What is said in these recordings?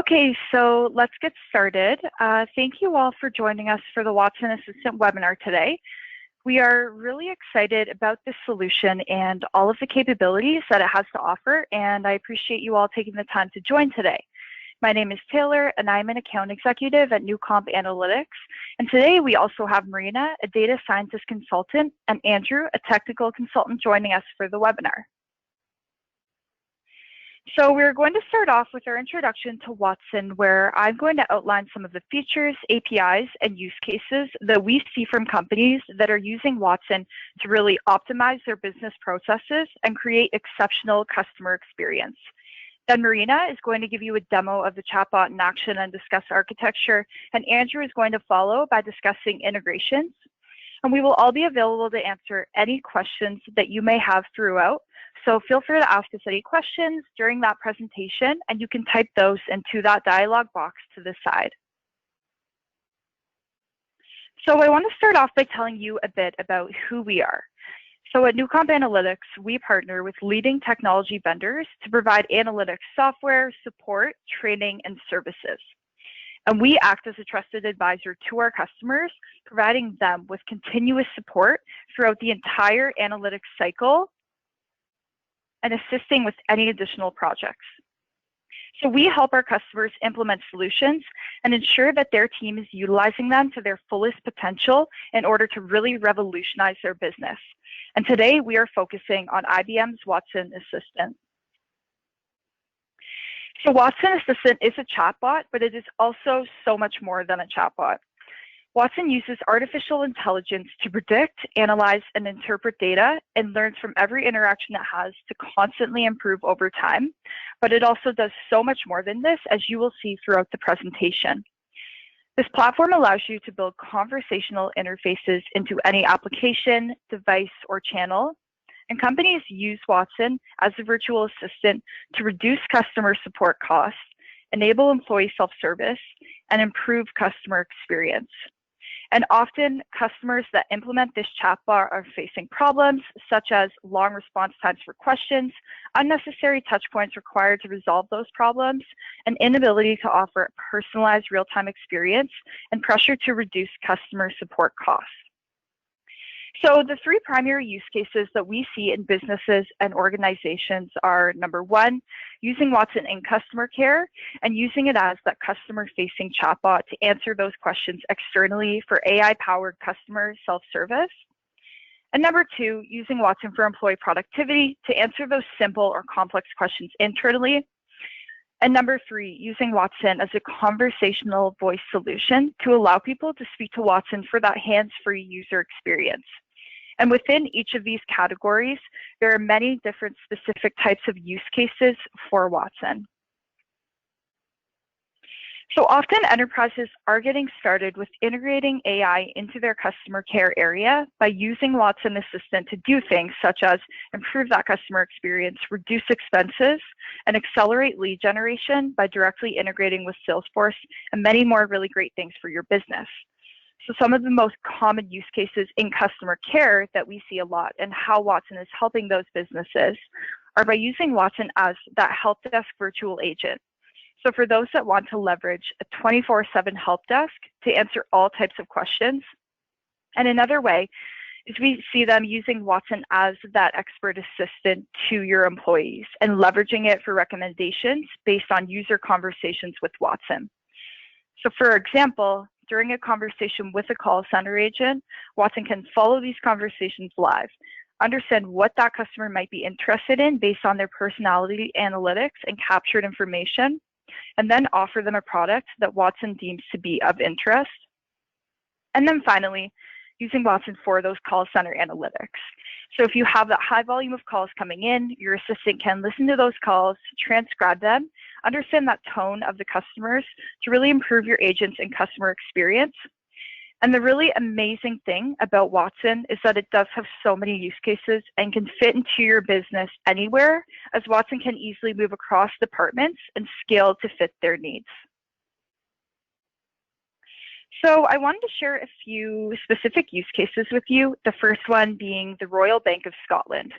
Okay, so let's get started. Thank you all for joining us for the Watson Assistant webinar today. We are really excited about this solution and all of the capabilities that it has to offer, and I appreciate you all taking the time to join today. My name is Taylor, and I'm an account executive at Newcomp Analytics. And today we also have Marina, a data scientist consultant, and Andrew, a technical consultant, joining us for the webinar. So we're going to start off with our introduction to Watson, where I'm going to outline some of the features, APIs, and use cases that we see from companies that are using Watson to really optimize their business processes and create exceptional customer experience. Then Marina is going to give you a demo of the chatbot in action and discuss architecture, and Andrew is going to follow by discussing integrations. And we will all be available to answer any questions that you may have throughout. So feel free to ask us any questions during that presentation, and you can type those into that dialog box to the side. So I want to start off by telling you a bit about who we are. So at Newcomp Analytics, we partner with leading technology vendors to provide analytics software, support, training, and services. And we act as a trusted advisor to our customers, providing them with continuous support throughout the entire analytics cycle and assisting with any additional projects. So we help our customers implement solutions and ensure that their team is utilizing them to their fullest potential in order to really revolutionize their business. And today we are focusing on IBM's Watson Assistant. So Watson Assistant is a chatbot, but it is also so much more than a chatbot. Watson uses artificial intelligence to predict, analyze, and interpret data and learns from every interaction it has to constantly improve over time. But it also does so much more than this, as you will see throughout the presentation. This platform allows you to build conversational interfaces into any application, device, or channel. And companies use Watson as a virtual assistant to reduce customer support costs, enable employee self-service, and improve customer experience. And often, customers that implement this chatbot are facing problems such as long response times for questions, unnecessary touch points required to resolve those problems, an inability to offer a personalized real-time experience, and pressure to reduce customer support costs. So the three primary use cases that we see in businesses and organizations are, number one, using Watson in customer care and using it as that customer-facing chatbot to answer those questions externally for AI-powered customer self-service. And number two, using Watson for employee productivity to answer those simple or complex questions internally. And number three, using Watson as a conversational voice solution to allow people to speak to Watson for that hands-free user experience. And within each of these categories, there are many different specific types of use cases for Watson. So often enterprises are getting started with integrating AI into their customer care area by using Watson Assistant to do things such as improve that customer experience, reduce expenses, and accelerate lead generation by directly integrating with Salesforce, and many more really great things for your business. So some of the most common use cases in customer care that we see a lot and how Watson is helping those businesses are by using Watson as that help desk virtual agent. So for those that want to leverage a 24/7 help desk to answer all types of questions. And another way is we see them using Watson as that expert assistant to your employees and leveraging it for recommendations based on user conversations with Watson. So for example, during a conversation with a call center agent, Watson can follow these conversations live, understand what that customer might be interested in based on their personality analytics and captured information, and then offer them a product that Watson deems to be of interest. And then finally, using Watson for those call center analytics. So if you have that high volume of calls coming in, your assistant can listen to those calls, transcribe them, understand that tone of the customers to really improve your agents and customer experience. And the really amazing thing about Watson is that it does have so many use cases and can fit into your business anywhere, as Watson can easily move across departments and scale to fit their needs. So I wanted to share a few specific use cases with you, the first one being the Royal Bank of Scotland.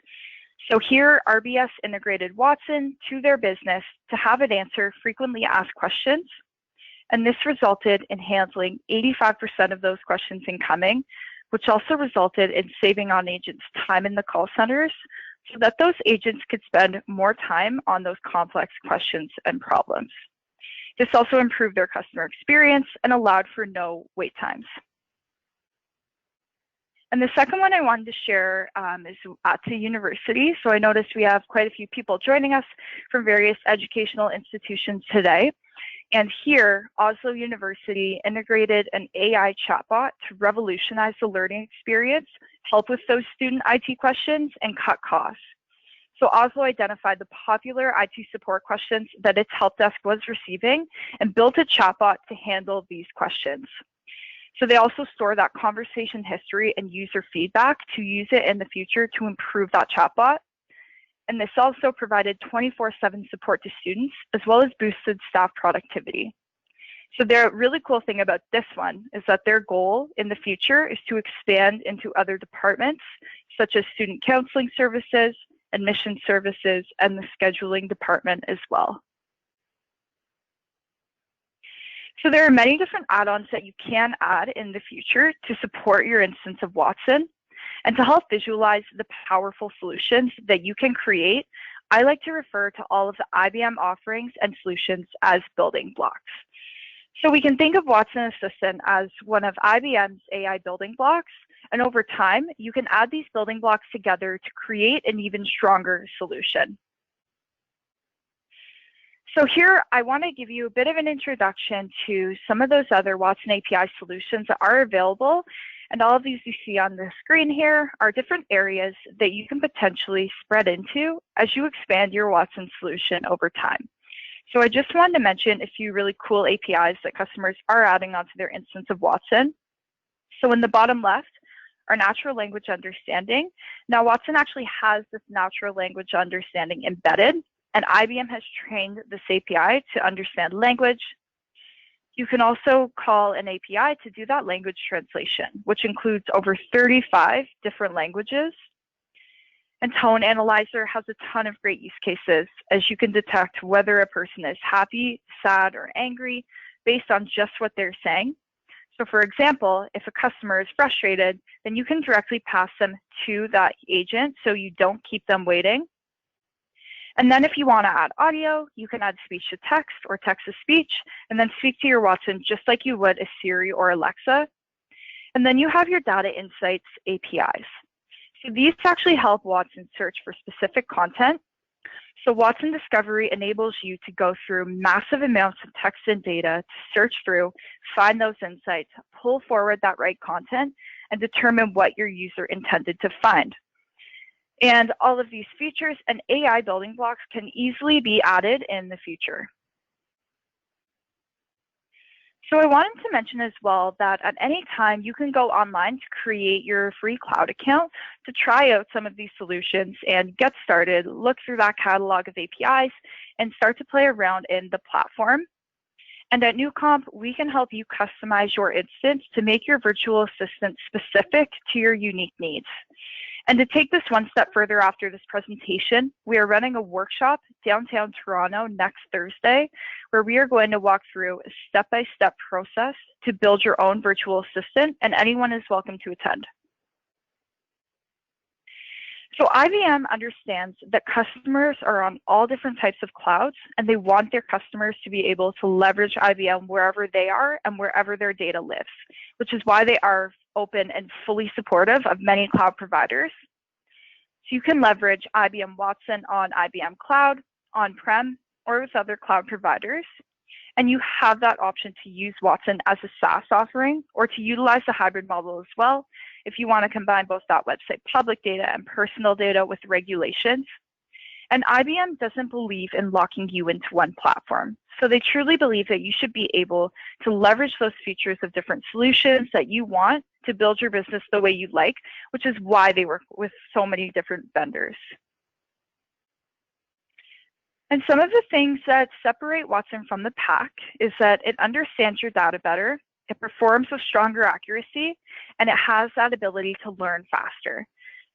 So here, RBS integrated Watson to their business to have it answer frequently asked questions. And this resulted in handling 85% of those questions incoming, which also resulted in saving on agents' time in the call centers so that those agents could spend more time on those complex questions and problems. This also improved their customer experience and allowed for no wait times. And the second one I wanted to share is at the university. So I noticed we have quite a few people joining us from various educational institutions today. And here, Oslo University integrated an AI chatbot to revolutionize the learning experience, help with those student IT questions, and cut costs. So Oslo identified the popular IT support questions that its help desk was receiving and built a chatbot to handle these questions. So they also store that conversation history and user feedback to use it in the future to improve that chatbot. And this also provided 24/7 support to students, as well as boosted staff productivity. So the really cool thing about this one is that their goal in the future is to expand into other departments, such as student counseling services, admission services, and the scheduling department as well. So there are many different add-ons that you can add in the future to support your instance of Watson. And to help visualize the powerful solutions that you can create, I like to refer to all of the IBM offerings and solutions as building blocks. So we can think of Watson Assistant as one of IBM's AI building blocks, and over time, you can add these building blocks together to create an even stronger solution. So here, I want to give you a bit of an introduction to some of those other Watson API solutions that are available. And all of these you see on the screen here are different areas that you can potentially spread into as you expand your Watson solution over time. So I just wanted to mention a few really cool APIs that customers are adding onto their instance of Watson. So in the bottom left are natural language understanding. Now Watson actually has this natural language understanding embedded, and IBM has trained this API to understand language. You can also call an API to do that language translation, which includes over 35 different languages. And Tone Analyzer has a ton of great use cases, as you can detect whether a person is happy, sad, or angry based on just what they're saying. So for example, if a customer is frustrated, then you can directly pass them to that agent so you don't keep them waiting. And then if you want to add audio, you can add speech to text or text to speech, and then speak to your Watson just like you would a Siri or Alexa. And then you have your data insights APIs. So these actually help Watson search for specific content. So Watson Discovery enables you to go through massive amounts of text and data to search through, find those insights, pull forward that right content, and determine what your user intended to find. And all of these features and AI building blocks can easily be added in the future. So I wanted to mention as well that at any time you can go online to create your free cloud account to try out some of these solutions and get started, look through that catalog of APIs, and start to play around in the platform. And at NewComp, we can help you customize your instance to make your virtual assistant specific to your unique needs. And to take this one step further after this presentation, we are running a workshop downtown Toronto next Thursday, where we are going to walk through a step-by-step process to build your own virtual assistant, and anyone is welcome to attend. So IBM understands that customers are on all different types of clouds, and they want their customers to be able to leverage IBM wherever they are and wherever their data lives, which is why they are open and fully supportive of many cloud providers. So you can leverage IBM Watson on IBM Cloud, on-prem, or with other cloud providers. And you have that option to use Watson as a SaaS offering or to utilize the hybrid model as well if you want to combine both that website public data and personal data with regulations. And IBM doesn't believe in locking you into one platform. So they truly believe that you should be able to leverage those features of different solutions that you want to build your business the way you like, which is why they work with so many different vendors. And some of the things that separate Watson from the pack is that it understands your data better, it performs with stronger accuracy, and it has that ability to learn faster.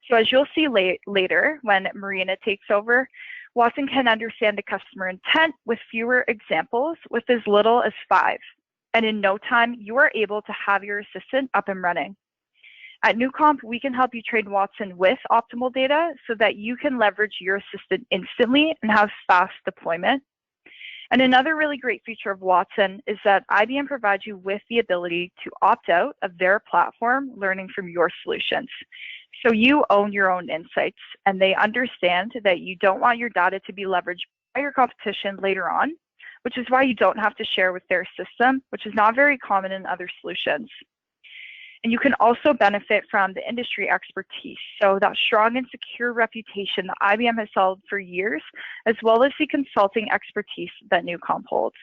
So as you'll see later when Marina takes over, Watson can understand the customer intent with fewer examples with as little as 5. And in no time, you are able to have your assistant up and running. At Newcomp, we can help you train Watson with optimal data so that you can leverage your assistant instantly and have fast deployment. And another really great feature of Watson is that IBM provides you with the ability to opt out of their platform, learning from your solutions. So you own your own insights, and they understand that you don't want your data to be leveraged by your competition later on, which is why you don't have to share with their system, which is not very common in other solutions. And you can also benefit from the industry expertise, so that strong and secure reputation that IBM has held for years, as well as the consulting expertise that Newcomp holds.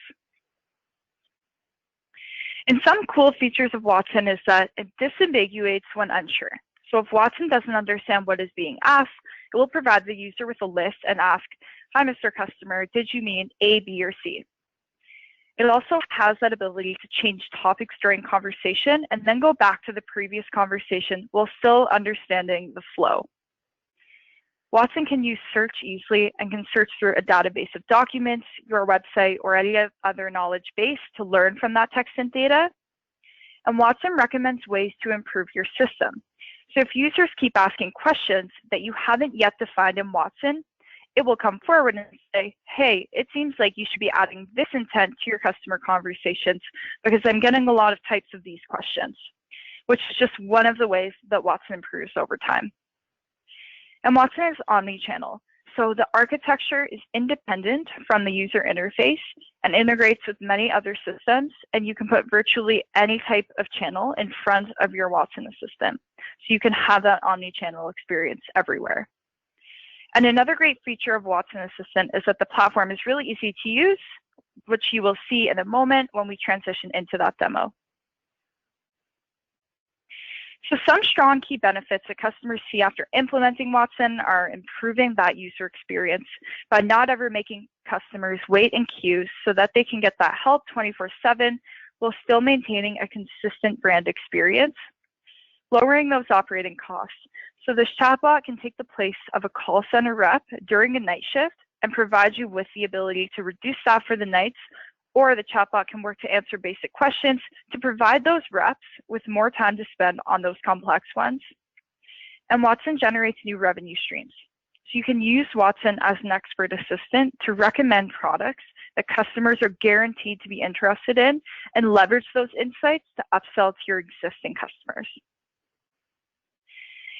And some cool features of Watson is that it disambiguates when unsure. So if Watson doesn't understand what is being asked, it will provide the user with a list and ask, "Hi, Mr. Customer, did you mean A, B, or C?" It also has that ability to change topics during conversation and then go back to the previous conversation while still understanding the flow. Watson can use search easily and can search through a database of documents, your website, or any other knowledge base to learn from that text and data. And Watson recommends ways to improve your system. So if users keep asking questions that you haven't yet defined in Watson, it will come forward and say, "Hey, it seems like you should be adding this intent to your customer conversations because I'm getting a lot of types of these questions," which is just one of the ways that Watson improves over time. And Watson is omni-channel. So the architecture is independent from the user interface and integrates with many other systems, and you can put virtually any type of channel in front of your Watson assistant. So you can have that omni-channel experience everywhere. And another great feature of Watson Assistant is that the platform is really easy to use, which you will see in a moment when we transition into that demo. So some strong key benefits that customers see after implementing Watson are improving that user experience by not ever making customers wait in queues so that they can get that help 24/7 while still maintaining a consistent brand experience. Lowering those operating costs. So this chatbot can take the place of a call center rep during a night shift and provide you with the ability to reduce staff for the nights, or the chatbot can work to answer basic questions to provide those reps with more time to spend on those complex ones. And Watson generates new revenue streams. So you can use Watson as an expert assistant to recommend products that customers are guaranteed to be interested in and leverage those insights to upsell to your existing customers.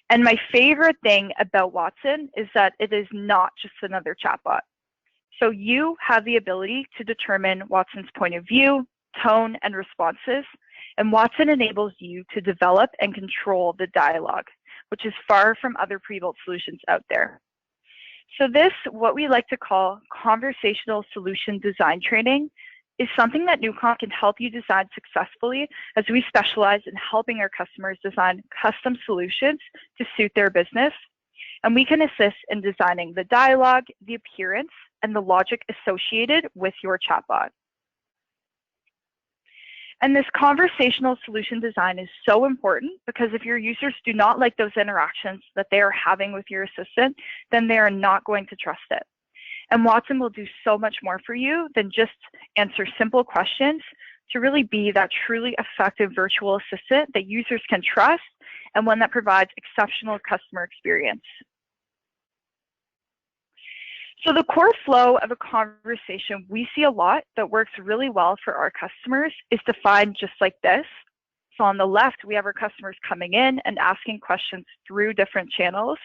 And my favorite thing about Watson is that it is not just another chatbot. So you have the ability to determine Watson's point of view, tone, and responses, and Watson enables you to develop and control the dialogue, which is far from other pre-built solutions out there. So this, what we like to call conversational solution design training, is something that Newcomp can help you design successfully, as we specialize in helping our customers design custom solutions to suit their business. And we can assist in designing the dialogue, the appearance, and the logic associated with your chatbot. And this conversational solution design is so important because if your users do not like those interactions that they are having with your assistant, then they are not going to trust it. And Watson will do so much more for you than just answer simple questions to really be that truly effective virtual assistant that users can trust and one that provides exceptional customer experience. So the core flow of a conversation we see a lot that works really well for our customers is defined just like this. So on the left, we have our customers coming in and asking questions through different channels.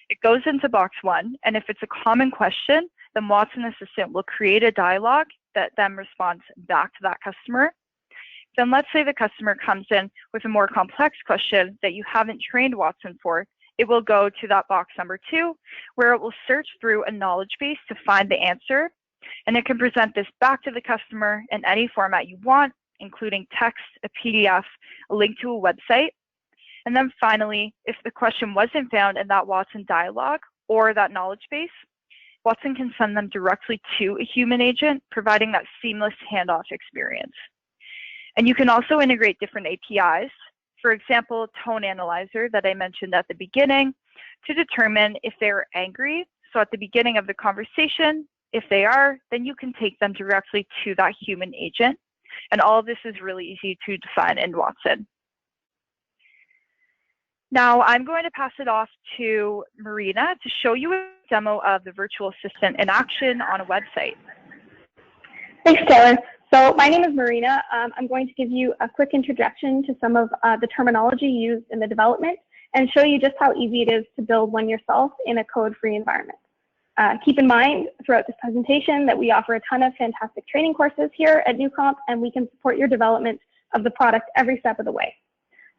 It goes into box 1, and if it's a common question, then Watson Assistant will create a dialogue that then responds back to that customer. Then let's say the customer comes in with a more complex question that you haven't trained Watson for. It will go to that box number 2, where it will search through a knowledge base to find the answer, and it can present this back to the customer in any format you want, including text, a PDF, a link to a website. And then finally, if the question wasn't found in that Watson dialogue or that knowledge base, Watson can send them directly to a human agent, providing that seamless handoff experience. And you can also integrate different APIs. For example, Tone Analyzer that I mentioned at the beginning to determine if they're angry. So at the beginning of the conversation, if they are, then you can take them directly to that human agent. And all of this is really easy to define in Watson. Now I'm going to pass it off to Marina to show you a demo of the virtual assistant in action on a website. Thanks, Taylor. So my name is Marina. I'm going to give you a quick introduction to some of the terminology used in the development and show you just how easy it is to build one yourself in a code-free environment. Keep in mind throughout this presentation that we offer a ton of fantastic training courses here at Newcomp, and we can support your development of the product every step of the way.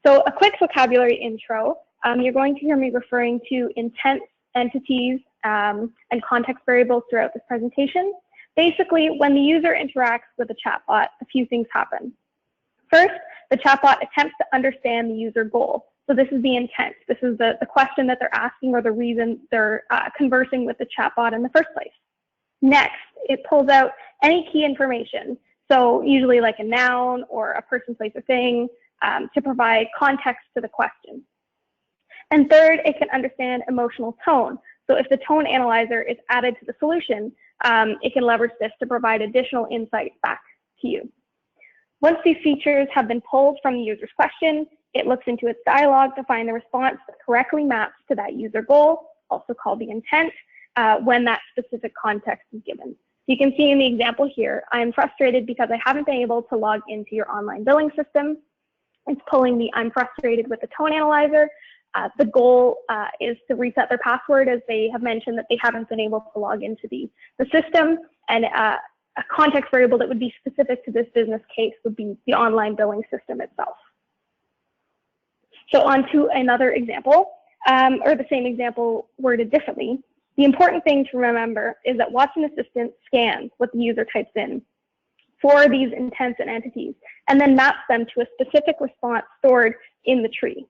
So a quick vocabulary intro. You're going to hear me referring to intents, entities, and context variables throughout this presentation. Basically, when the user interacts with a chatbot, a few things happen. First, the chatbot attempts to understand the user goal. So this is the intent. This is the question that they're asking or the reason they're conversing with the chatbot in the first place. Next, it pulls out any key information. So usually like a noun or a person, place, or thing to provide context to the question. And third, it can understand emotional tone. So if the tone analyzer is added to the solution, it can leverage this to provide additional insight back to you. Once these features have been pulled from the user's question, it looks into its dialogue to find the response that correctly maps to that user goal, also called the intent, when that specific context is given. You can see in the example here, I'm frustrated because I haven't been able to log into your online billing system. It's pulling the I'm frustrated with the tone analyzer. The goal is to reset their password, as they have mentioned that they haven't been able to log into the system. And a context variable that would be specific to this business case would be the online billing system itself. So on to another example, or the same example worded differently. The important thing to remember is that Watson Assistant scans what the user types in for these intents and entities, and then maps them to a specific response stored in the tree.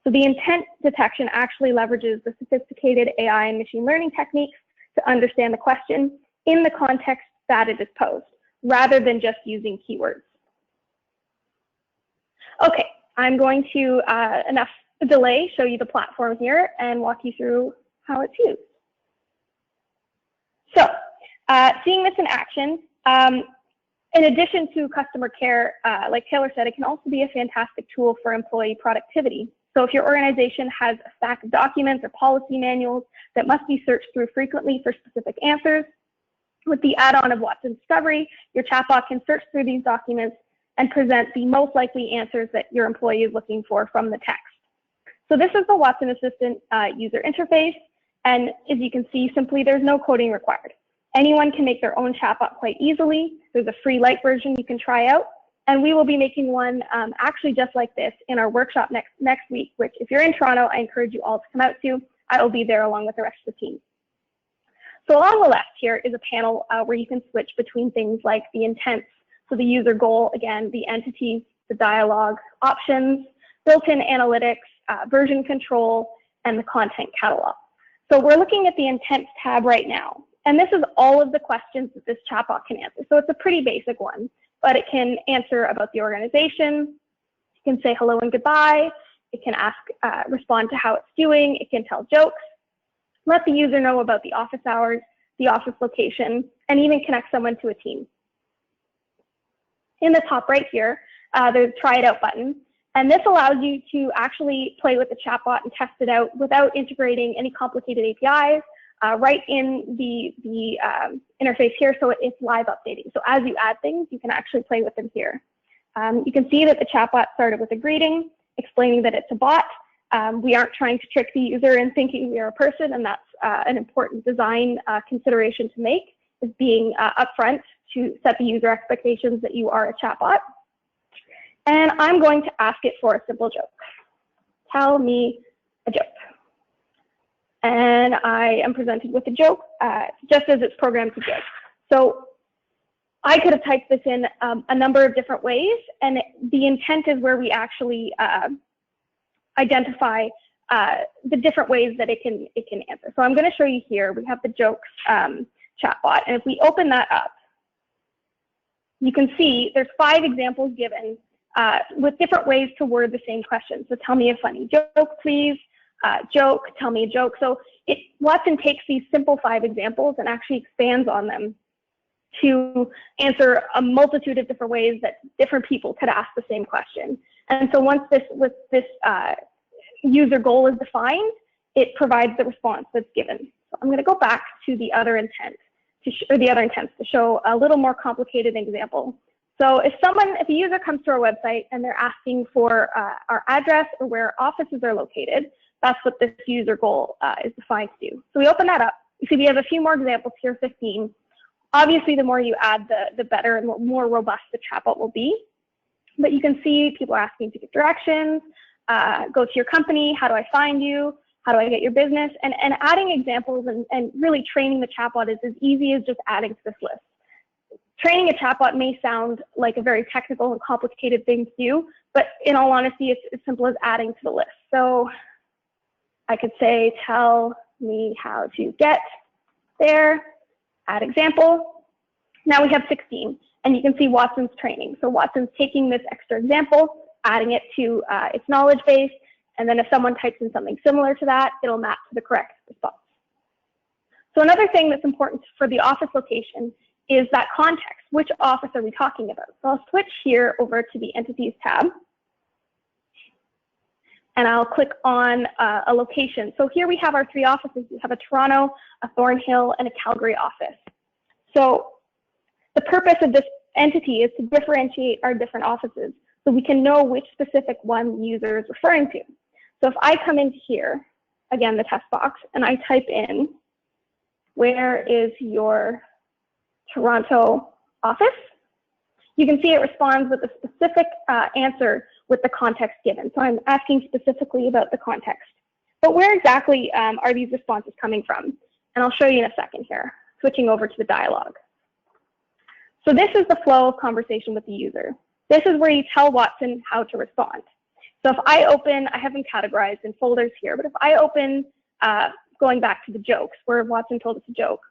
So the intent detection actually leverages the sophisticated AI and machine learning techniques to understand the question in the context that it is posed, rather than just using keywords. Okay, I'm going to, enough delay, show you the platform here and walk you through how it's used. So, seeing this in action, in addition to customer care, like Taylor said, it can also be a fantastic tool for employee productivity. So if your organization has a stack of documents or policy manuals that must be searched through frequently for specific answers, with the add-on of Watson Discovery, your chatbot can search through these documents and present the most likely answers that your employee is looking for from the text. So this is the Watson Assistant user interface, and as you can see, simply there's no coding required. Anyone can make their own chatbot quite easily. There's a free light version you can try out, and we will be making one actually just like this in our workshop next week, which if you're in Toronto, I encourage you all to come out to. I will be there along with the rest of the team. So along the left here is a panel where you can switch between things like the intents, so the user goal, again, the entities, the dialogue, options, built-in analytics, version control, and the content catalog. So we're looking at the intents tab right now. And this is all of the questions that this chatbot can answer. So it's a pretty basic one, but it can answer about the organization. It can say hello and goodbye. It can ask, respond to how it's doing. It can tell jokes, let the user know about the office hours, the office location, and even connect someone to a team. In the top right here, there's a try it out button. And this allows you to actually play with the chatbot and test it out without integrating any complicated APIs right in the interface here, so it's live updating. So as you add things, you can actually play with them here. You can see that the chatbot started with a greeting, explaining that it's a bot. We aren't trying to trick the user in thinking we are a person, and that's an important design consideration to make, is being upfront to set the user expectations that you are a chatbot. And I'm going to ask it for a simple joke. Tell me a joke. And I am presented with a joke, just as it's programmed to give. So I could have typed this in a number of different ways, and the intent is where we actually identify the different ways that it can answer. So I'm going to show you here. We have the jokes chatbot, and if we open that up, you can see there's 5 examples given with different ways to word the same question. So tell me a funny joke, please. joke, tell me a joke. So Watson takes these simple 5 examples and actually expands on them to answer a multitude of different ways that different people could ask the same question. And so once this user goal is defined, it provides the response that's given. So I'm going to go back to the other intent to show a little more complicated example. So if a user comes to our website and they're asking for our address or where offices are located, that's what this user goal is defined to do. So we open that up. You see we have a few more examples here, 15. Obviously, the more you add, the better and more robust the chatbot will be. But you can see people are asking to get directions, go to your company, how do I find you, how do I get your business, and adding examples and really training the chatbot is as easy as just adding to this list. Training a chatbot may sound like a very technical and complicated thing to do, but in all honesty, it's as simple as adding to the list. So I could say, tell me how to get there, add example. Now we have 16, and you can see Watson's training. So Watson's taking this extra example, adding it to its knowledge base, and then if someone types in something similar to that, it'll map to the correct response. So another thing that's important for the office location is that context. Which office are we talking about? So I'll switch here over to the Entities tab, and I'll click on a location. So here we have our 3 offices. We have a Toronto, a Thornhill, and a Calgary office. So the purpose of this entity is to differentiate our different offices so we can know which specific one the user is referring to. So if I come into here, again, the text box, and I type in, where is your Toronto office? You can see it responds with a specific answer with the context given. So I'm asking specifically about the context. But where exactly are these responses coming from? And I'll show you in a second here, switching over to the dialogue. So this is the flow of conversation with the user. This is where you tell Watson how to respond. So if I open, I have them categorized in folders here, but if I open, going back to the jokes, where Watson told us a joke,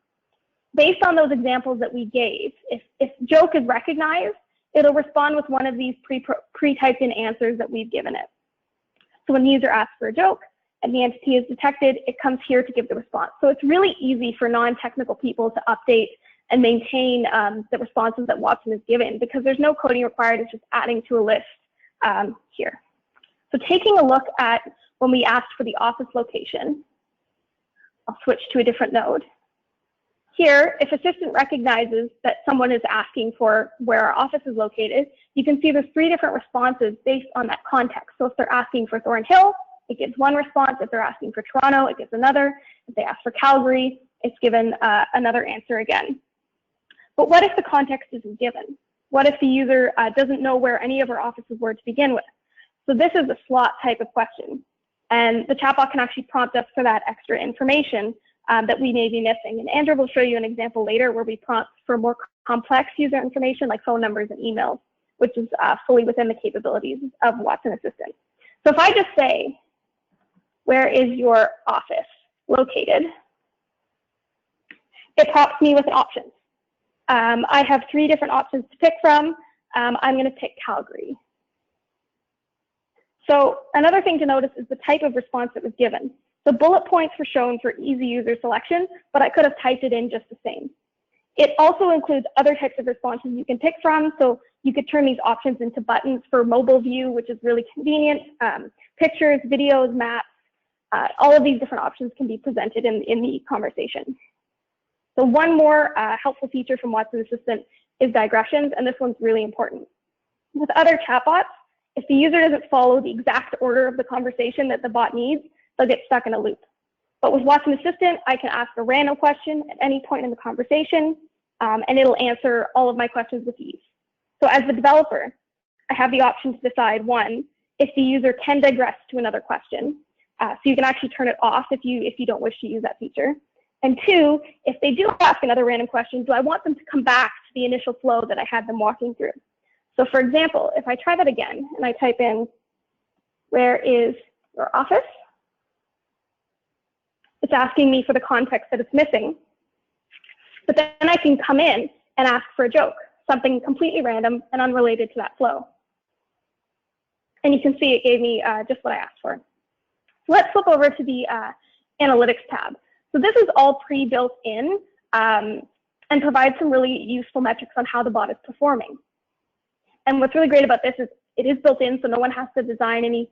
based on those examples that we gave, if joke is recognized, it'll respond with one of these pre-typed in answers that we've given it. So when the user asks for a joke and the entity is detected, it comes here to give the response. So it's really easy for non-technical people to update and maintain the responses that Watson has given because there's no coding required, it's just adding to a list here. So taking a look at when we asked for the office location, I'll switch to a different node. Here, if Assistant recognizes that someone is asking for where our office is located, you can see there's 3 different responses based on that context. So if they're asking for Thornhill, it gives one response. If they're asking for Toronto, it gives another. If they ask for Calgary, it's given another answer again. But what if the context isn't given? What if the user doesn't know where any of our offices were to begin with? So this is a slot type of question. And the chatbot can actually prompt us for that extra information that we may be missing. And Andrew will show you an example later where we prompt for more complex user information like phone numbers and emails, which is fully within the capabilities of Watson Assistant. So if I just say, where is your office located? It prompts me with an option. I have 3 different options to pick from. I'm going to pick Calgary. So another thing to notice is the type of response that was given. The bullet points were shown for easy user selection, but I could have typed it in just the same. It also includes other types of responses you can pick from. So you could turn these options into buttons for mobile view, which is really convenient. Pictures, videos, maps, all of these different options can be presented in the conversation. So one more helpful feature from Watson Assistant is digressions, and this one's really important. With other chatbots, if the user doesn't follow the exact order of the conversation that the bot needs, they'll get stuck in a loop. But with Watson Assistant, I can ask a random question at any point in the conversation, and it'll answer all of my questions with ease. So as the developer, I have the option to decide, 1, if the user can digress to another question. So you can actually turn it off if you don't wish to use that feature. And 2, if they do ask another random question, do I want them to come back to the initial flow that I had them walking through? So for example, if I try that again and I type in, where is your office? It's asking me for the context that it's missing. But then I can come in and ask for a joke, something completely random and unrelated to that flow. And you can see it gave me just what I asked for. Let's flip over to the Analytics tab. So this is all pre-built in and provides some really useful metrics on how the bot is performing. And what's really great about this is it is built in, so no one has to design any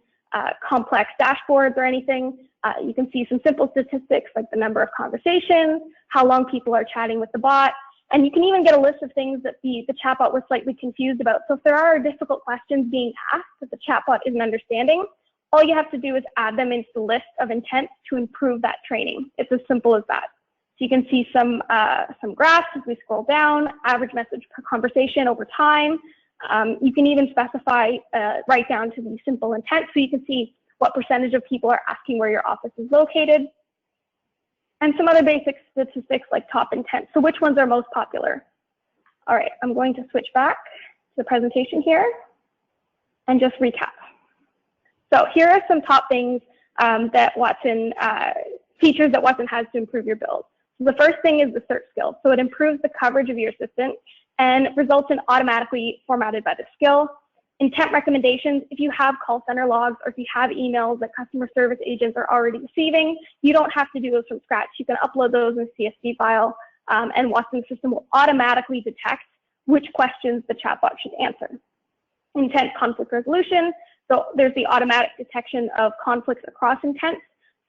complex dashboards or anything. You can see some simple statistics like the number of conversations, how long people are chatting with the bot, and you can even get a list of things that the chatbot was slightly confused about. So if there are difficult questions being asked that the chatbot isn't understanding, all you have to do is add them into the list of intents to improve that training. It's as simple as that. So you can see some graphs as we scroll down, average message per conversation over time. You can even specify right down to the simple intent, so you can see what percentage of people are asking where your office is located, and some other basic statistics like top intent. So which ones are most popular? All right, I'm going to switch back to the presentation here and just recap. So here are some top things that Watson, features that Watson has to improve your build. So the first thing is the search skill. So it improves the coverage of your assistant and results in automatically formatted by the skill. Intent recommendations, if you have call center logs or if you have emails that customer service agents are already receiving, you don't have to do those from scratch. You can upload those in a CSV file and Watson's system will automatically detect which questions the chatbot should answer. Intent conflict resolution, so there's the automatic detection of conflicts across intents.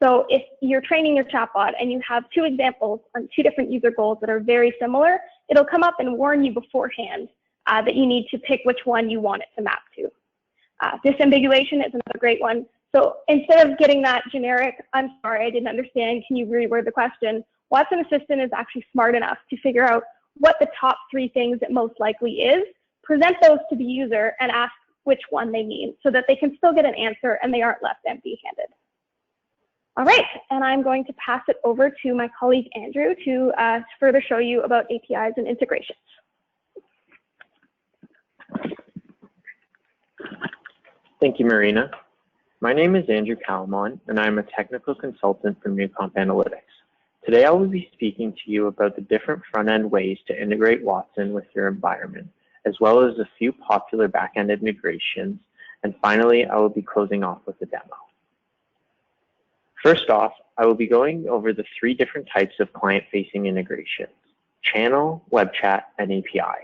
So if you're training your chatbot and you have two examples on two different user goals that are very similar, it'll come up and warn you beforehand that you need to pick which one you want it to map to. Disambiguation is another great one. So instead of getting that generic, I'm sorry, I didn't understand, can you reword the question? Watson Assistant is actually smart enough to figure out what the top 3 things it most likely is, present those to the user and ask which one they mean so that they can still get an answer and they aren't left empty-handed. All right, and I'm going to pass it over to my colleague Andrew to further show you about APIs and integrations. Thank you, Marina. My name is Andrew Kalman, and I'm a technical consultant from Newcomp Analytics. Today, I will be speaking to you about the different front-end ways to integrate Watson with your environment, as well as a few popular back-end integrations, and finally, I will be closing off with a demo. First off, I will be going over the 3 different types of client-facing integrations: channel, web chat, and API.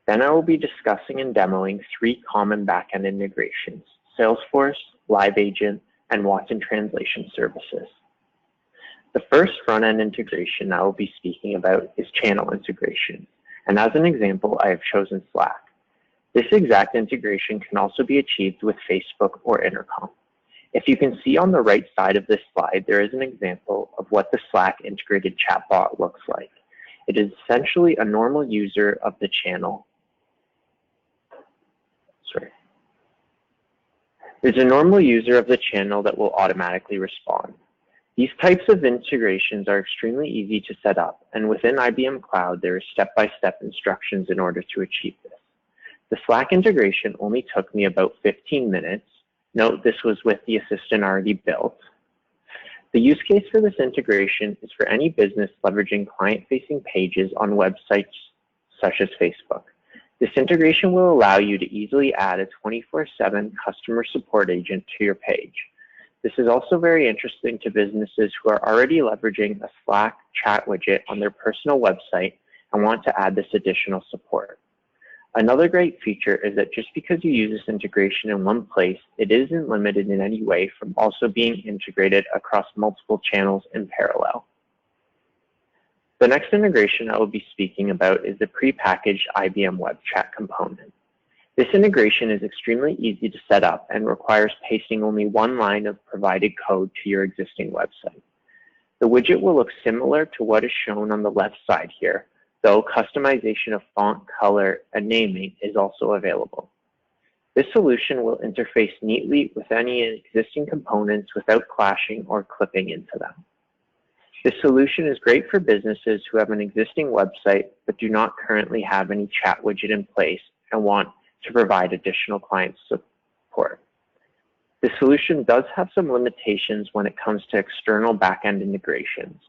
Then I will be discussing and demoing 3 common back-end integrations: Salesforce, Live Agent, and Watson Translation Services. The first front-end integration I will be speaking about is channel integration, and as an example, I have chosen Slack. This exact integration can also be achieved with Facebook or Intercom. If you can see on the right side of this slide, there is an example of what the Slack integrated chatbot looks like. It is essentially a normal user of the channel. There's a normal user of the channel that will automatically respond. These types of integrations are extremely easy to set up, and within IBM Cloud, there is step-by-step instructions in order to achieve this. The Slack integration only took me about 15 minutes. Note this was with the assistant already built. The use case for this integration is for any business leveraging client-facing pages on websites such as Facebook. This integration will allow you to easily add a 24/7 customer support agent to your page. This is also very interesting to businesses who are already leveraging a Slack chat widget on their personal website and want to add this additional support. Another great feature is that just because you use this integration in one place, it isn't limited in any way from also being integrated across multiple channels in parallel. The next integration I will be speaking about is the prepackaged IBM WebChat component. This integration is extremely easy to set up and requires pasting only one line of provided code to your existing website. The widget will look similar to what is shown on the left side here, though customization of font, color, and naming is also available. This solution will interface neatly with any existing components without clashing or clipping into them. This solution is great for businesses who have an existing website but do not currently have any chat widget in place and want to provide additional client support. The solution does have some limitations when it comes to external backend integrations.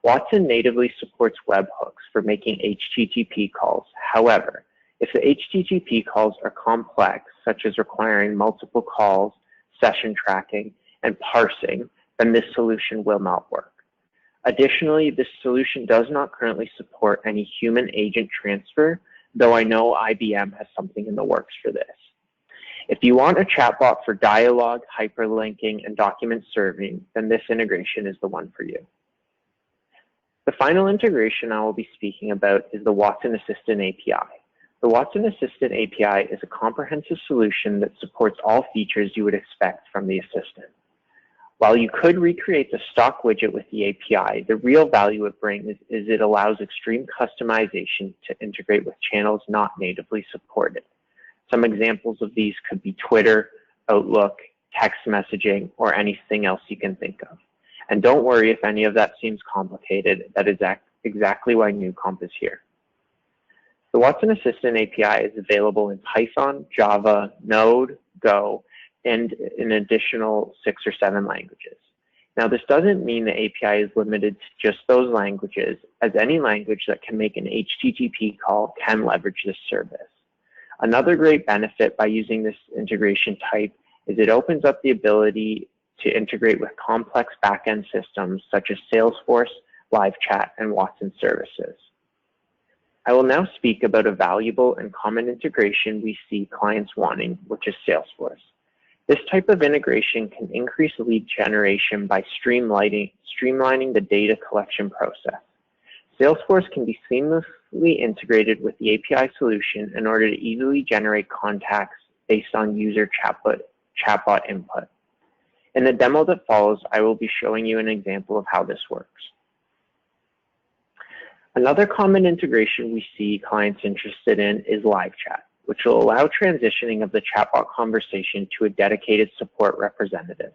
Watson natively supports webhooks for making HTTP calls. However, if the HTTP calls are complex, such as requiring multiple calls, session tracking, and parsing, then this solution will not work. Additionally, this solution does not currently support any human agent transfer, though I know IBM has something in the works for this. If you want a chatbot for dialogue, hyperlinking, and document serving, then this integration is the one for you. The final integration I will be speaking about is the Watson Assistant API. The Watson Assistant API is a comprehensive solution that supports all features you would expect from the assistant. While you could recreate the stock widget with the API, the real value it brings is it allows extreme customization to integrate with channels not natively supported. Some examples of these could be Twitter, Outlook, text messaging, or anything else you can think of. And don't worry if any of that seems complicated, that is exactly why NewComp is here. The Watson Assistant API is available in Python, Java, Node, Go, and an additional 6 or 7 languages. Now, this doesn't mean the API is limited to just those languages, as any language that can make an HTTP call can leverage this service. Another great benefit by using this integration type is it opens up the ability to integrate with complex backend systems such as Salesforce, LiveChat, and Watson services. I will now speak about a valuable and common integration we see clients wanting, which is Salesforce. This type of integration can increase lead generation by streamlining the data collection process. Salesforce can be seamlessly integrated with the API solution in order to easily generate contacts based on user chatbot input. In the demo that follows, I will be showing you an example of how this works. Another common integration we see clients interested in is LiveChat, which will allow transitioning of the chatbot conversation to a dedicated support representative.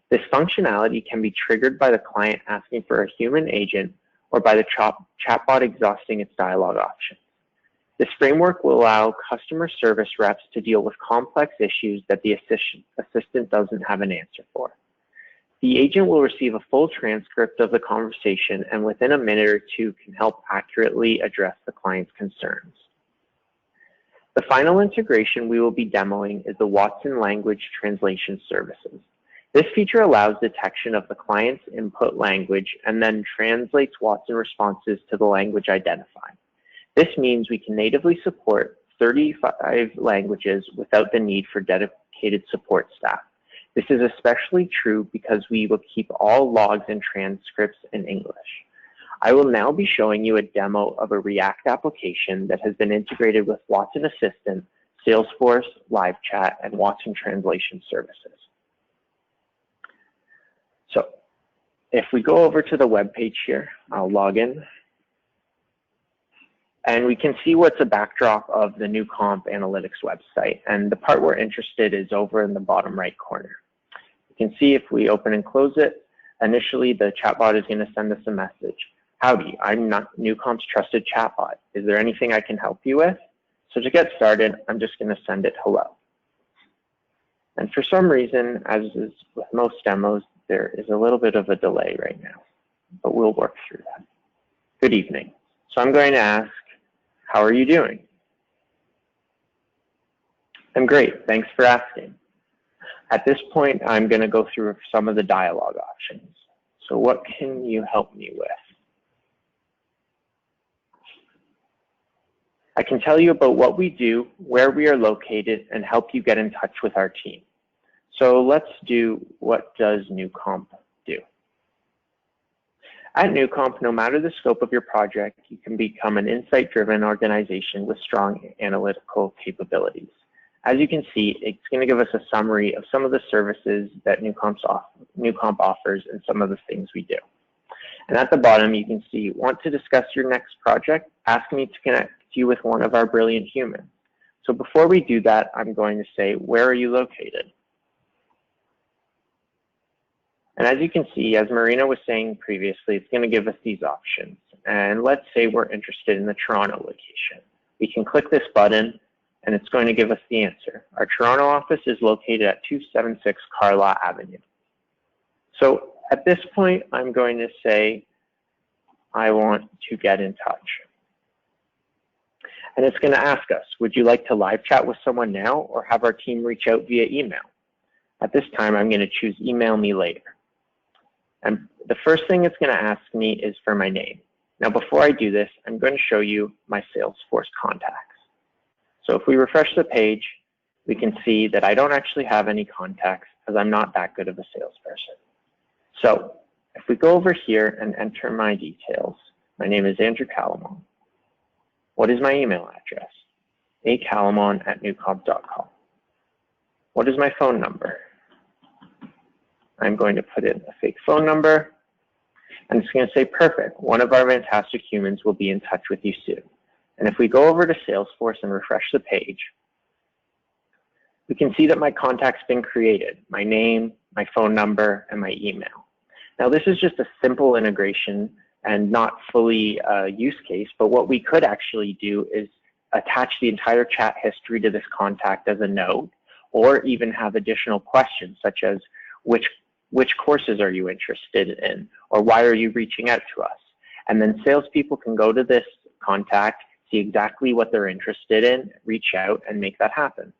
This functionality can be triggered by the client asking for a human agent or by the chatbot exhausting its dialogue options. This framework will allow customer service reps to deal with complex issues that the assistant doesn't have an answer for. The agent will receive a full transcript of the conversation and within a minute or two can help accurately address the client's concerns. The final integration we will be demoing is the Watson Language Translation Services. This feature allows detection of the client's input language and then translates Watson responses to the language identified. This means we can natively support 35 languages without the need for dedicated support staff. This is especially true because we will keep all logs and transcripts in English. I will now be showing you a demo of a React application that has been integrated with Watson Assistant, Salesforce, LiveChat, and Watson Translation Services. So if we go over to the web page here, I'll log in. And we can see what's a backdrop of the NewComp Analytics website. And the part we're interested is over in the bottom right corner. You can see if we open and close it, initially the chatbot is going to send us a message. Howdy, I'm NewComp's trusted chatbot. Is there anything I can help you with? So to get started, I'm just going to send it hello. And for some reason, as is with most demos, there is a little bit of a delay right now, but we'll work through that. Good evening. So I'm going to ask, how are you doing? I'm great, thanks for asking. At this point, I'm going to go through some of the dialogue options. So what can you help me with? I can tell you about what we do, where we are located, and help you get in touch with our team. So let's do, what does NewComp do? At NewComp, no matter the scope of your project, you can become an insight-driven organization with strong analytical capabilities. As you can see, it's going to give us a summary of some of the services that NewComp offers and some of the things we do. And at the bottom, you can see, want to discuss your next project? Ask me to connect you with one of our brilliant humans. So before we do that, I'm going to say, where are you located? And as you can see, as Marina was saying previously, it's going to give us these options. And let's say we're interested in the Toronto location. We can click this button, and it's going to give us the answer. Our Toronto office is located at 276 Carlaw Avenue. So at this point, I'm going to say, I want to get in touch. And it's going to ask us, would you like to live chat with someone now or have our team reach out via email? At this time, I'm going to choose email me later. And the first thing it's going to ask me is for my name. Now, before I do this, I'm going to show you my Salesforce contacts. So if we refresh the page, we can see that I don't actually have any contacts because I'm not that good of a salesperson. So if we go over here and enter my details, my name is Andrew Kalman. What is my email address? akalman@newcomp.com. What is my phone number? I'm going to put in a fake phone number, and it's going to say, perfect, one of our fantastic humans will be in touch with you soon. And if we go over to Salesforce and refresh the page, we can see that my contact's been created, my name, my phone number, and my email. Now, this is just a simple integration and not fully a use case, but what we could actually do is attach the entire chat history to this contact as a node, or even have additional questions such as which courses are you interested in, or why are you reaching out to us? And then salespeople can go to this contact, see exactly what they're interested in, reach out, and make that happen.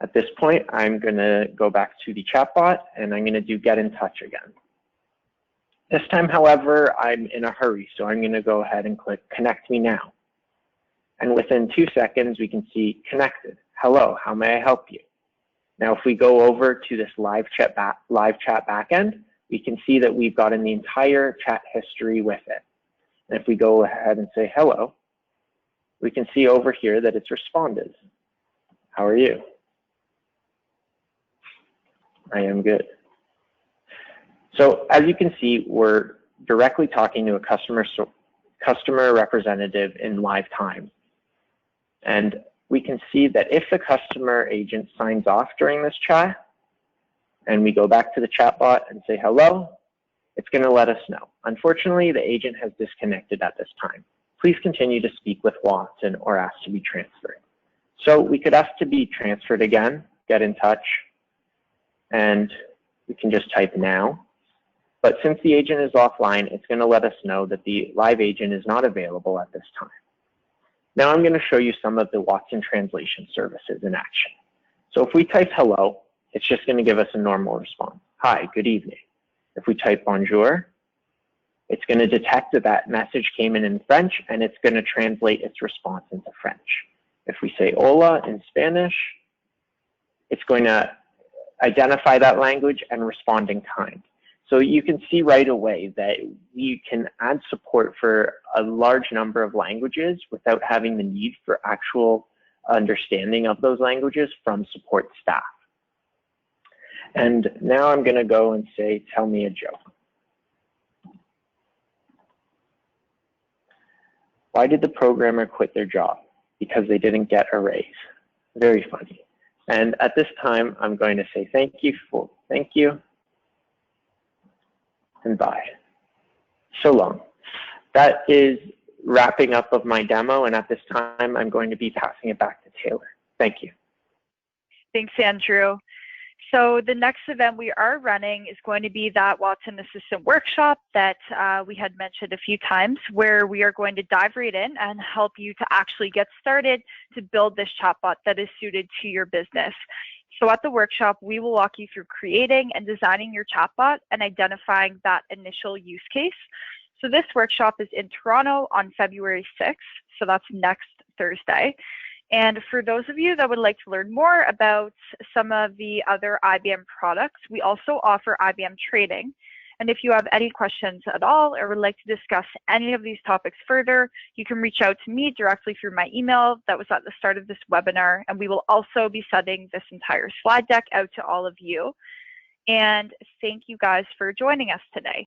At this point, I'm going to go back to the chatbot, and I'm going to do get in touch again. This time, however, I'm in a hurry, so I'm going to go ahead and click connect me now. And within 2 seconds, we can see connected. Hello, how may I help you? Now, if we go over to this live chat backend, we can see that we've gotten the entire chat history with it. And if we go ahead and say hello, we can see over here that it's responded. How are you? I am good. So as you can see, we're directly talking to a customer representative in live time. And we can see that if the customer agent signs off during this chat, and we go back to the chatbot and say hello, it's going to let us know. Unfortunately, the agent has disconnected at this time. Please continue to speak with Watson or ask to be transferred. So we could ask to be transferred again, get in touch, and we can just type now. But since the agent is offline, it's going to let us know that the live agent is not available at this time. Now I'm going to show you some of the Watson translation services in action. So if we type hello, it's just going to give us a normal response. Hi, good evening. If we type bonjour, it's going to detect that that message came in French, and it's going to translate its response into French. If we say hola in Spanish, it's going to identify that language and respond in kind. So you can see right away that you can add support for a large number of languages without having the need for actual understanding of those languages from support staff. And now I'm going to go and say, tell me a joke. Why did the programmer quit their job? Because they didn't get a raise. Very funny. And at this time, I'm going to say thank you, and bye. So long. That is wrapping up of my demo, and at this time, I'm going to be passing it back to Taylor. Thank you. Thanks, Andrew. So the next event we are running is going to be that Watson Assistant workshop that we had mentioned a few times, where we are going to dive right in and help you to actually get started to build this chatbot that is suited to your business. So at the workshop, we will walk you through creating and designing your chatbot and identifying that initial use case. So this workshop is in Toronto on February 6th, so that's next Thursday. And for those of you that would like to learn more about some of the other IBM products, we also offer IBM training. And if you have any questions at all or would like to discuss any of these topics further, you can reach out to me directly through my email that was at the start of this webinar. And we will also be sending this entire slide deck out to all of you. And thank you guys for joining us today.